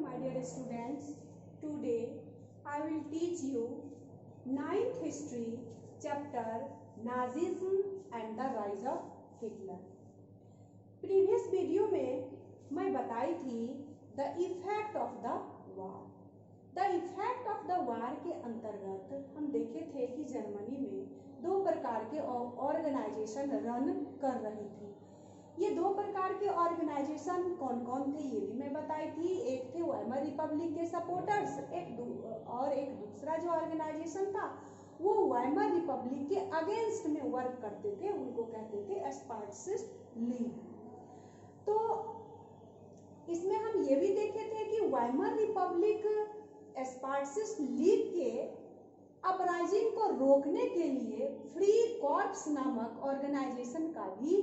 my dear students. Today I will teach you 9th history chapter Nazism and the rise of Hitler. Previous video में मैं बताई थी the effect of the war. The effect of the war के अंतर्गत हम देखे थे कि जर्मनी में दो प्रकार के ऑर्गेनाइजेशन रन कर रही थी। ये दो प्रकार के ऑर्गेनाइजेशन कौन कौन थे ये भी मैं बताई थी। एक थे वाइमर रिपब्लिक के सपोर्टर्स, एक दूसरा जो ऑर्गेनाइजेशन था वो वाइमर रिपब्लिक के अगेंस्ट में वर्क करते थे, उनको कहते थे स्पार्टसिस्ट लीग। तो इसमें हम ये भी देखे थे कि वाइमर रिपब्लिक स्पार्टसिस्ट लीग के अपराइजिंग को रोकने के लिए फ्री कॉर्प्स नामक ऑर्गेनाइजेशन का भी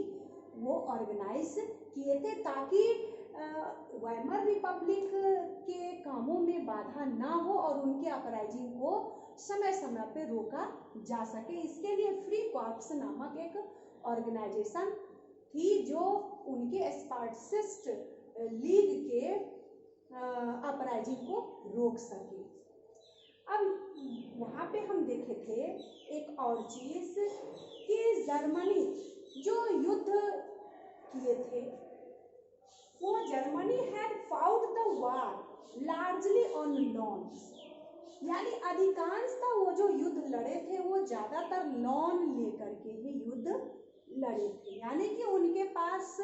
वो ऑर्गेनाइज किए थे ताकि वाइमर रिपब्लिक के कामों में बाधा ना हो और उनके अपराइजिंग को समय समय पे रोका जा सके। इसके लिए फ्री कॉर्प्स नामक एक ऑर्गेनाइजेशन थी जो उनके स्पार्टसिस्ट लीग के अपराइजिंग को रोक सके। अब वहाँ पे हम देखे थे एक और चीज कि जर्मनी जो युद्ध किए थे वो Germany had fought the war largely on loans, यानी अधिकांशतः वो जो युद्ध लड़े थे वो ज्यादातर लॉन लेकर के ही युद्ध लड़े थे, यानी कि उनके पास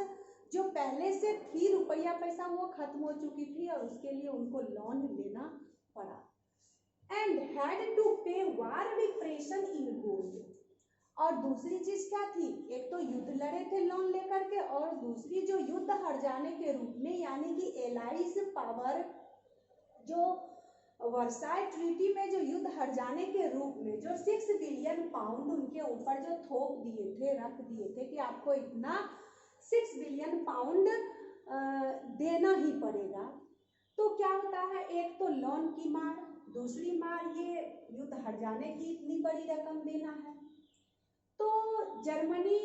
जो पहले से थी रुपया पैसा वो खत्म हो चुकी थी और उसके लिए उनको लोन लेना पड़ा। एंड हैड टू पे वार रिप्रेशन इन गोल्ड। और दूसरी चीज क्या थी, एक तो युद्ध लड़े थे लोन लेकर के और दूसरी जो युद्ध हार जाने के रूप में, यानी कि एलाइज पावर जो वर्साई ट्रीटी में जो युद्ध हार जाने के रूप में जो 6 बिलियन पाउंड उनके ऊपर जो थोप दिए थे, रख दिए थे कि आपको इतना 6 बिलियन पाउंड देना ही पड़ेगा। तो क्या होता है, एक तो लोन की मार, दूसरी मार ये युद्ध हार जाने की इतनी बड़ी रकम देना है। तो जर्मनी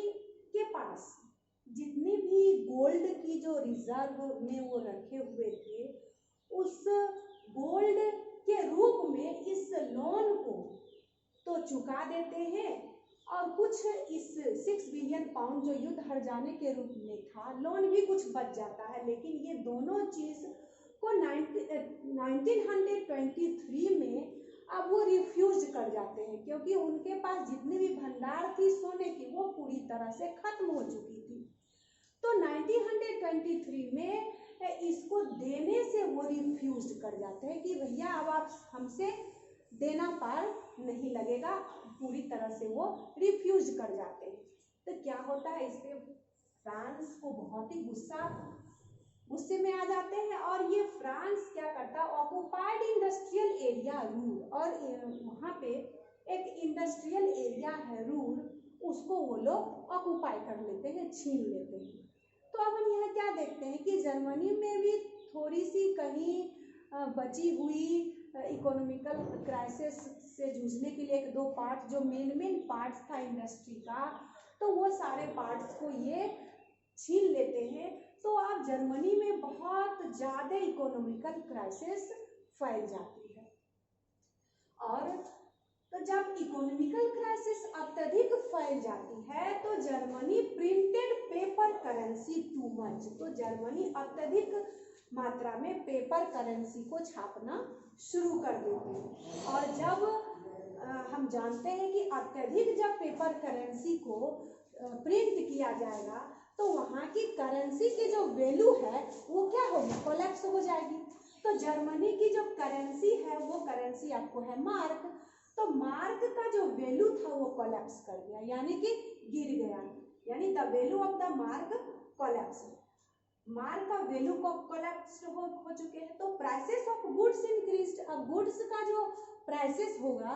के पास जितनी भी गोल्ड की जो रिजर्व में वो रखे हुए थे उस गोल्ड के रूप में इस लोन को तो चुका देते हैं और कुछ इस 6 बिलियन पाउंड जो युद्ध हार जाने के रूप में था लोन भी कुछ बच जाता है। लेकिन ये दोनों चीज को 1923 में अब वो रिफ्यूज कर जाते हैं क्योंकि उनके पास जितनी भी भंडार थी सोने की वो पूरी तरह से खत्म हो चुकी थी। तो 1923 में इसको देने से वो रिफ्यूज कर जाते हैं कि भैया अब आप हमसे देना पार नहीं लगेगा, पूरी तरह से वो रिफ्यूज कर जाते हैं। तो क्या होता है, इस पे फ्रांस को बहुत ही गुस्से में आ जाते हैं और ये फ्रांस क्या करता, ऑक्युपाइड इंडस्ट्रियल एरिया रूर, और वहाँ पे एक इंडस्ट्रियल एरिया है रूर, उसको वो लोग ऑक्युपाई कर लेते हैं, छीन लेते हैं। तो अब हम यहाँ क्या देखते हैं कि जर्मनी में भी थोड़ी सी कहीं बची हुई इकोनॉमिकल क्राइसिस से जूझने के लिए एक दो पार्ट जो मेन पार्ट्स था इंडस्ट्री का, तो वो सारे पार्ट्स को ये छीन लेते हैं। तो अब जर्मनी में बहुत ज़्यादा इकोनॉमिकल क्राइसिस फैल जाती है। और तो जब इकोनॉमिकल क्राइसिस अत्यधिक फैल जाती है तो Germany printed paper currency too much, तो जर्मनी अत्यधिक मात्रा में पेपर करेंसी को छापना शुरू कर देती है। और जब हम जानते हैं कि अत्यधिक जब पेपर करेंसी को प्रिंट किया जाएगा तो वहाँ की करेंसी की जो वैल्यू है वो क्या होगी, कोलैप्स हो जाएगी। तो जर्मनी की जो करेंसी है वो करेंसी आपको है मार्क, तो मार्क का जो वैल्यू था वो कोलैप्स कर गया, यानी कि गिर गया, यानी the value of the mark collapse, mark का वैल्यू को कोलैप्स हो चुके हैं। तो प्राइसेस ऑफ गुड्स इंक्रीज्ड, अब गुड्स का जो प्राइसेस होगा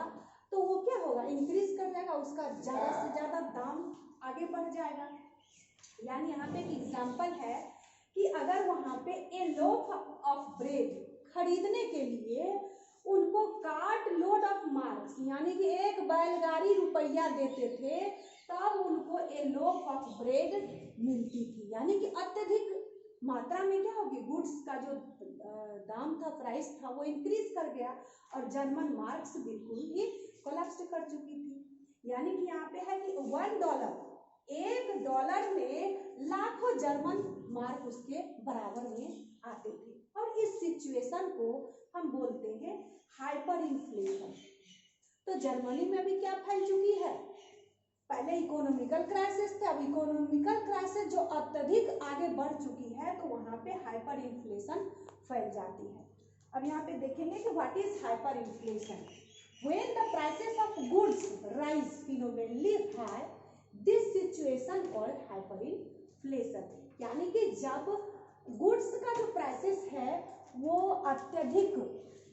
तो वो क्या होगा, इंक्रीज कर जाएगा, उसका ज़्यादा से ज़्यादा दाम आगे बढ़ जाएगा। यानी यहाँ पे एक एग्जाम्पल है कि अगर वहाँ पे ए लोफ ऑफ ब्रेड खरीदने के लिए उनको कार्ट लोड ऑफ मार्क्स, यानी कि एक बैलगाड़ी रुपया देते थे तब उनको ए लोफ ऑफ ब्रेड मिलती थी, यानी कि अत्यधिक मात्रा में क्या होगी, गुड्स का जो दाम था, प्राइस था, वो इंक्रीज कर गया और जर्मन मार्क्स बिल्कुल ही कोलैप्स कर चुकी थी। यानी कि यहाँ पे है कि $1, $1 में लाखों जर्मन मार्क उसके बराबर में आते थे। और इस सिचुएशन को हम बोलते हैं हाइपर इन्फ्लेशन। तो जर्मनी में भी क्या फैल चुकी है, पहले इकोनॉमिकल क्राइसिस था, अब इकोनॉमिकल क्राइसिस जो अत्यधिक आगे बढ़ चुकी है, तो वहां पे हाइपर इन्फ्लेशन फैल जाती है। अब यहाँ पे देखेंगे कि what is hyperinflation. When the prices of goods rise phenomenally high, this situation called hyperinflation. यानी कि जब गुड्स का जो प्राइसेस है वो अत्यधिक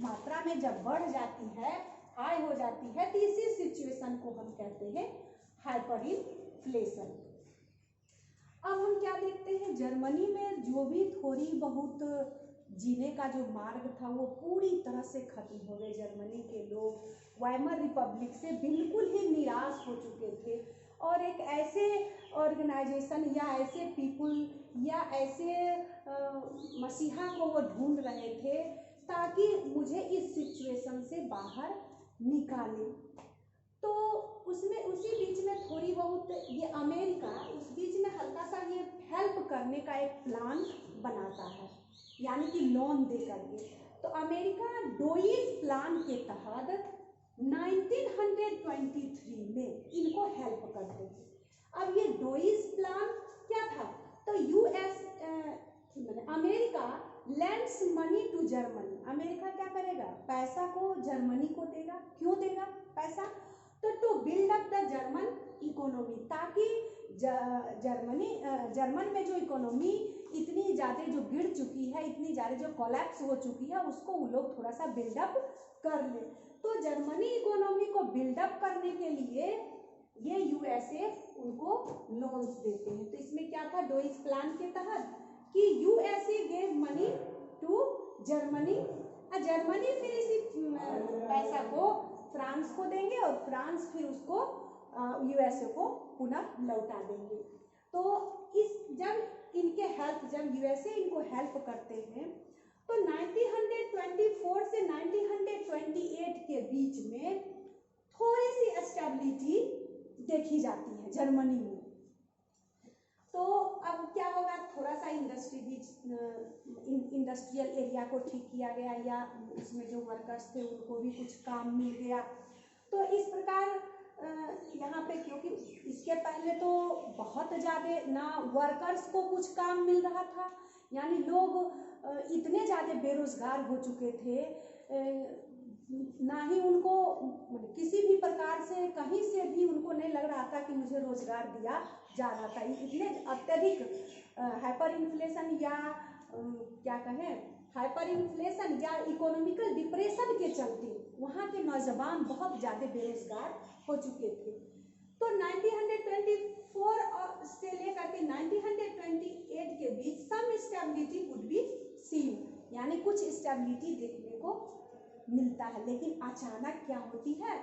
मात्रा में जब बढ़ जाती है, हाई हो जाती है, तो इसी सिचुएशन को हम कहते हैं हाइपर इन्फ्लेशन। अब हम क्या देखते हैं, जर्मनी में जो भी थोड़ी बहुत जीने का जो मार्ग था वो पूरी तरह से खत्म हो गए। जर्मनी के लोग वाइमर रिपब्लिक से बिल्कुल ही निराश हो चुके थे और एक ऐसे ऑर्गेनाइजेशन या ऐसे पीपुल या ऐसे मसीहा को वो ढूंढ रहे थे ताकि मुझे इस सिचुएशन से बाहर निकाले। तो उसमें उसी बीच में थोड़ी बहुत ये अमेरिका उस बीच में हल्का सा ये हेल्प करने का एक प्लान बनाता है, यानी कि लोन दे करके। तो अमेरिका डोइस प्लान के तहत 1923 में इनको हेल्प करते हैं। अब ये डोइस प्लान क्या था, तो US America lends money to Germany. America क्या करेगा, पैसा को जर्मनी को देगा। क्यों देगा पैसा, तो to build up the German economy, ताकि जर्मन में जो इकोनॉमी इतनी ज़्यादा जो गिर चुकी है, इतनी ज़्यादा जो कोलैप्स हो चुकी है, उसको वो लोग थोड़ा सा बिल्डअप कर ले। तो जर्मनी इकोनॉमी को बिल्डअप करने के लिए ये यूएसए उनको लोन्स देते हैं। तो इसमें क्या था, डोइस प्लान के तहत कि USA gave money to Germany, Germany फिर इसी पैसा को फ्रांस को देंगे और फ्रांस फिर उसको यूएसए को पुनः लौटा देंगे। तो इस जब यूएसए इनको हेल्प करते हैं, तो 1924 से 1928 के बीच में थोड़ी सी स्टेबिलिटी देखी जाती है जर्मनी में। तो अब क्या होगा, थोड़ा सा इंडस्ट्रियल एरिया को ठीक किया गया, या उसमें जो वर्कर्स थे उनको भी कुछ काम मिल गया। तो इस प्रकार यहाँ पे, क्योंकि इसके पहले तो बहुत ज़्यादा ना वर्कर्स को कुछ काम मिल रहा था, यानी लोग इतने ज़्यादा बेरोजगार हो चुके थे, ना ही उनको किसी भी प्रकार से कहीं से भी उनको नहीं लग रहा था कि मुझे रोजगार दिया जा रहा था। इतने अत्यधिक हाइपर इन्फ्लेशन या क्या कहें, हाइपर इन्फ्लेशन या इकोनॉमिकल डिप्रेशन के चलते वहाँ के नौजवान बहुत ज़्यादा बेरोजगार हो चुके थे। तो 1924 से लेकर के 1928 के बीच सम स्टेबिलिटी वुड बी सीन, यानी कुछ स्टेबिलिटी देखने को मिलता है। लेकिन अचानक क्या होती है,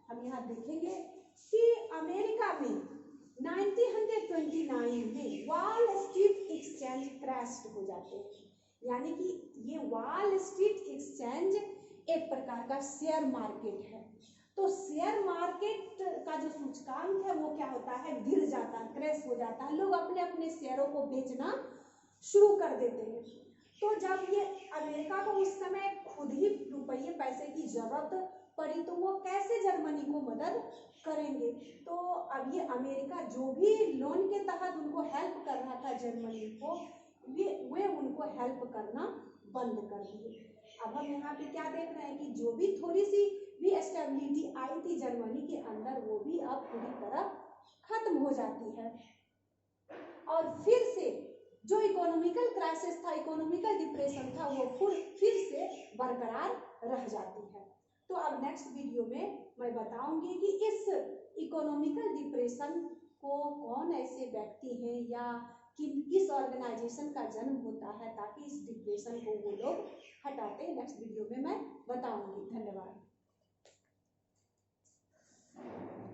हम यहाँ देखेंगे कि अमेरिका में 1929 में वॉल स्ट्रीट एक्सचेंज क्रैश हो जाते हैं। यानी कि ये वॉल स्ट्रीट एक्सचेंज एक प्रकार का शेयर मार्केट है। तो शेयर मार्केट का जो सूचकांक है वो क्या होता है, गिर जाता है, क्रैश हो जाता है। लोग अपने अपने शेयरों को बेचना शुरू कर देते हैं। तो जब ये अमेरिका को उस समय खुद ही रुपये पैसे की जरूरत पड़ी, तो वो कैसे जर्मनी को मदद करेंगे। तो अब ये अमेरिका जो भी लोन के तहत उनको हेल्प कर रहा था जर्मनी को, वे उनको हेल्प करना बंद कर दिए। अब हम यहाँ पे क्या देख रहे हैं कि जो भी थोड़ी सी भी स्टेबिलिटी आई थी जर्मनी के अंदर, वो भी अब पूरी तरह खत्म हो जाती है और फिर से जो इकोनॉमिकल क्राइसिस था, इकोनॉमिकल डिप्रेशन था, वो फिर से बरकरार रह जाती है। तो अब नेक्स्ट वीडियो में मैं बताऊंगी कि इस इकोनॉमिकल डिप्रेशन को कौन ऐसे व्यक्ति हैं या किस ऑर्गेनाइजेशन का जन्म होता है ताकि इस डिप्रेशन को वो लोग हटाते। नेक्स्ट वीडियो में मैं बताऊंगी। धन्यवाद।